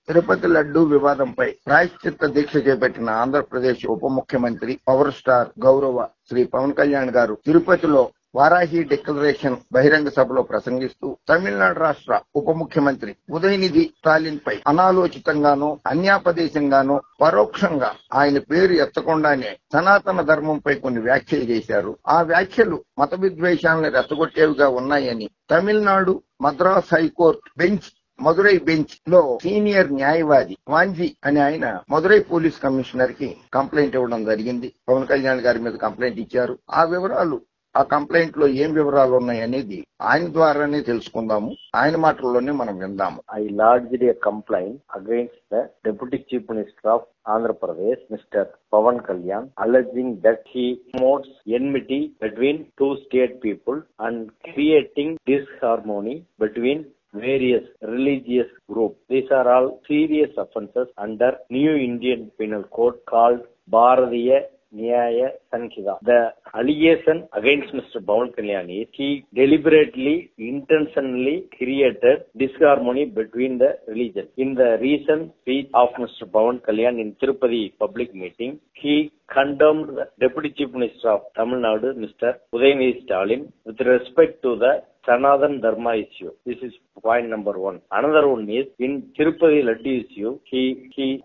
తిరుపతి లడ్డూ వివాదంపై ప్రాయశ్చిత్త దీక్ష చేపట్టిన ఆంధ్రప్రదేశ్ ఉప ముఖ్యమంత్రి పవర్ స్టార్ గౌరవ శ్రీ పవన్ కళ్యాణ్ గారు తిరుపతిలో వారాహి డిక్లరేషన్ బహిరంగ సభలో ప్రసంగిస్తూ తమిళనాడు రాష్ట్ర ఉప ముఖ్యమంత్రి ఉదయనిధి స్టాలిన్ పై అనాలోచితంగానో అన్యాపదేశంగానో పరోక్షంగా ఆయన పేరు ఎత్తకుండానే సనాతన ధర్మంపై కొన్ని వ్యాఖ్యలు చేశారు. ఆ వ్యాఖ్యలు మత విద్వేషాలను రెచ్చగొట్టేవిగా ఉన్నాయని Tamil Nadu Madras high court bench Madurai bench లో సీనియర్ న్యాయవాది వాంజీ అనే ఆయన మదురై పోలీస్ కమిషనర్ కి కంప్లైంట్ ఇవ్వడం జరిగింది. పవన్ కళ్యాణ్ గారి మీద కంప్లైంట్ ఇచ్చారు. ఆ కంప్లైంట్ లో ఏం వివరాలు ఉన్నాయనేది ఆయన ద్వారానే తెలుసుకుందాము. ఆయన మాటల్లోనే మనం విందాము. I lodged a complaint against the Deputy Chief Minister of Andhra Pradesh, Mr. Pavan Kalyan, alleging that he promotes enmity between two state people and creating disharmony between various religious groups. These are all serious offences under New Indian Penal Code called Bharatiya Nyaya Sanhita. The allegation against Mr. Pavan Kalyan is he deliberately, intentionally created disharmony between the religions. In the recent speech of Mr. Pavan Kalyan in Tirupati public meeting, he condemned the Deputy Chief Minister of Tamil Nadu, Mr. Udayanithi Stalin, with respect to the Sanatan Dharma issue. This is point number one. Another one is in Tirupati Laddu issue, he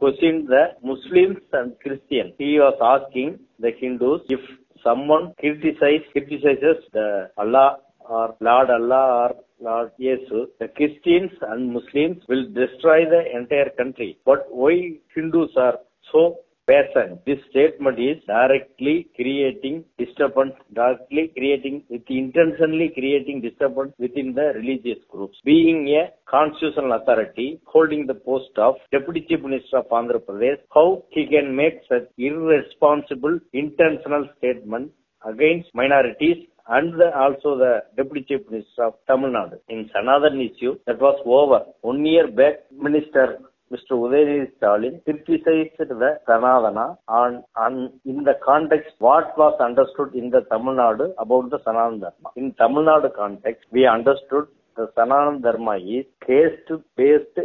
questioned the Muslims and Christians. He was asking the Hindus if someone criticizes the Allah or Lord Allah or Lord Jesus, the Christians and Muslims will destroy the entire country. But why Hindus are so patient? This statement is directly creating disturbance, intentionally creating disturbance within the religious groups. Being a constitutional authority holding the post of Deputy Chief Minister of Andhra Pradesh, how he can make such irresponsible, intentional statements against minorities and also the Deputy Chief Minister of Tamil Nadu. In Sanatan issue, that was over. 1 year back, Mr. Udayanithi Stalin criticized the Sanatana and in the context what was understood in the Tamil Nadu about the Sanatana Dharma. In Tamil Nadu context, we understood the Sanatana Dharma is caste-based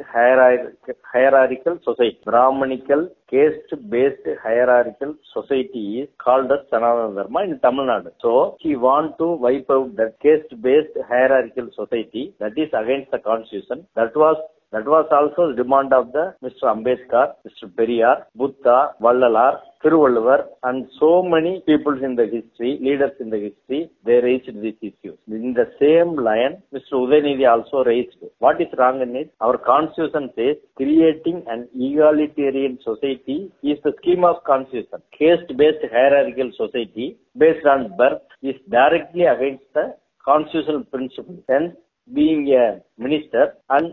hierarchical society. Brahmanical caste-based hierarchical society is called as Sanatana Dharma in Tamil Nadu. So, he want to wipe out that caste-based hierarchical society that is against the constitution. That was also the demand of the Mr. Ambedkar, Mr. Periyar, Buddha, Vallalar, Thiruvalluvar, and so many people in the history, leaders in the history, they raised these issues. In the same line, Mr. Udayanithi also raised. What is wrong in it? Our constitution says creating an egalitarian society is the scheme of constitution. Caste-based hierarchical society based on birth is directly against the constitutional principle. Hence, being a minister and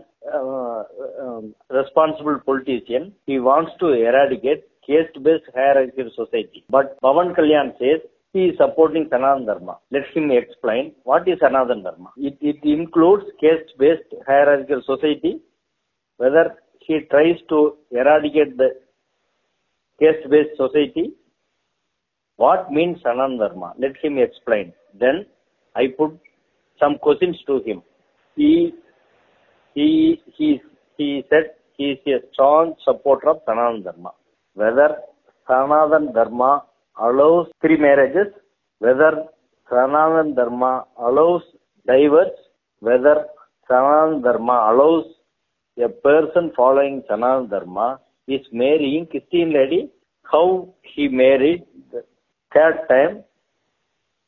responsible politician, he wants to eradicate caste-based hierarchical society. But Pavan Kalyan says he is supporting Sanatana Dharma. Let him explain what is Sanatana Dharma. It includes caste-based hierarchical society. Whether he tries to eradicate the caste-based society, what means Sanatana Dharma? Let him explain. Then I put some questions to him. He said he is a strong supporter of Sanatana Dharma. Whether Sanatana Dharma allows 3 marriages, whether Sanatana Dharma allows divorce, whether Sanatana Dharma allows a person following Sanatana Dharma is marrying Christian lady, how he married the 3rd time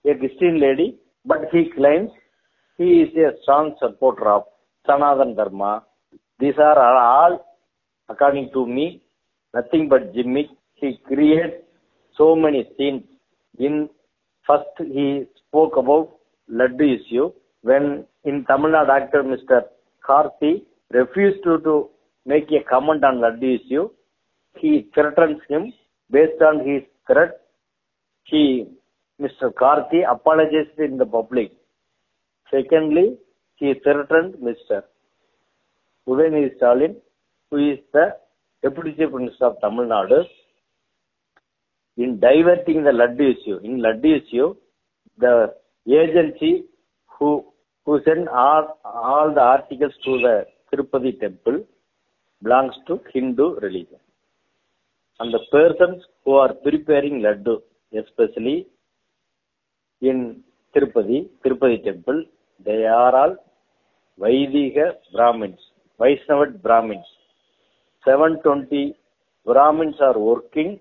a Christian lady, but he claims he is a strong supporter of Sanatana Dharma. These are all, according to me, nothing but gimmick. He creates so many scenes. First, he spoke about Laddu issue. When in Tamil Nadu actor Mr. Karthi refused to make a comment on Laddu issue, he threatens him. Based on his threat, Mr. Karthi apologized in the public. Secondly, he threatened Mr. Udayanithi Stalin, who is the Deputy Chief Minister of Tamil Nadu, in diverting the Laddu issue. In Laddu issue, the agency who sent all the articles to the Tirupati temple, belongs to Hindu religion. And the persons who are preparing laddu, especially in Tirupati temple, they are all Vaidika Brahmins, Vaishnava Brahmins. 720 Brahmins are working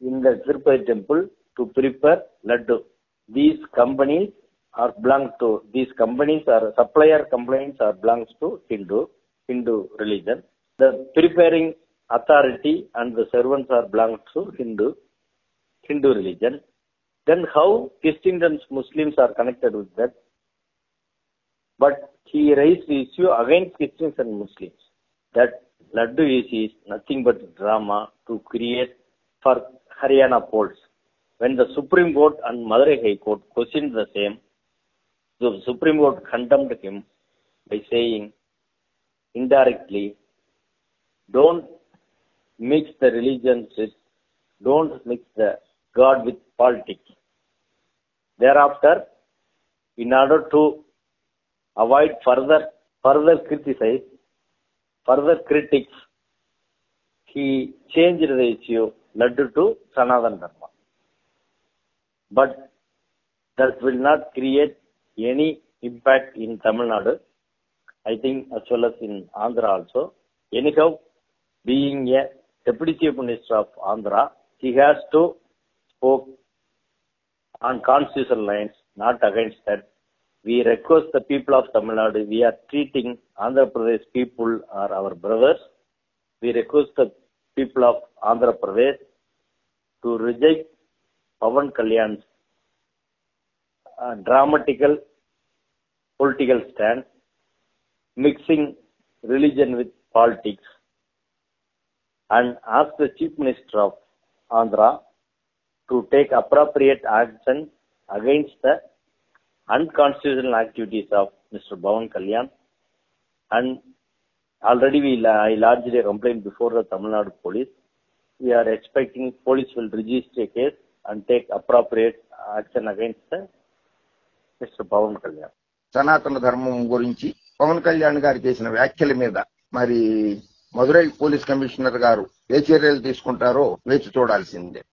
in the Tirupati temple to prepare laddu. These companies are supplier companies are belongs to Hindu religion. The preparing authority and the servants are belongs to Hindu religion. Then how Christians and Muslims are connected with that? But he raised the issue against Christians and Muslims that laddu is nothing but drama to create for Haryana polls. When the Supreme Court and Madurai High Court questioned the same, the Supreme Court condemned him by saying indirectly, don't mix the religions don't mix the God with politics. Thereafter, in order to avoid further critics, he changed the issue laddu to Sanatana Dharma. But that will not create any impact in Tamil Nadu, I think, as well as in Andhra also. Anyhow, being a Deputy Chief Minister of Andhra, he has to spoke on constitutional lines, not against that. We request the people of Tamil Nadu, we are treating Andhra Pradesh people are our brothers. We request the people of Andhra Pradesh to reject Pawan Kalyan's dramatical political stand, mixing religion with politics, and ask the Chief Minister of Andhra to take appropriate action against the unconstitutional activities of Mr. Pawan Kalyan. And already I lodged a complaint before the Tamil Nadu police. We are expecting police will register a case and take appropriate action against Mr. Pawan Kalyan. సనాతన ధర్మం గురించి పవన్ కళ్యాణ్ గారు చేసిన వ్యాఖ్యల మీద మరి Madurai police commissioner గారు ఏ చర్యలు తీసుకుంటారో వేచి చూడాల్సిందే.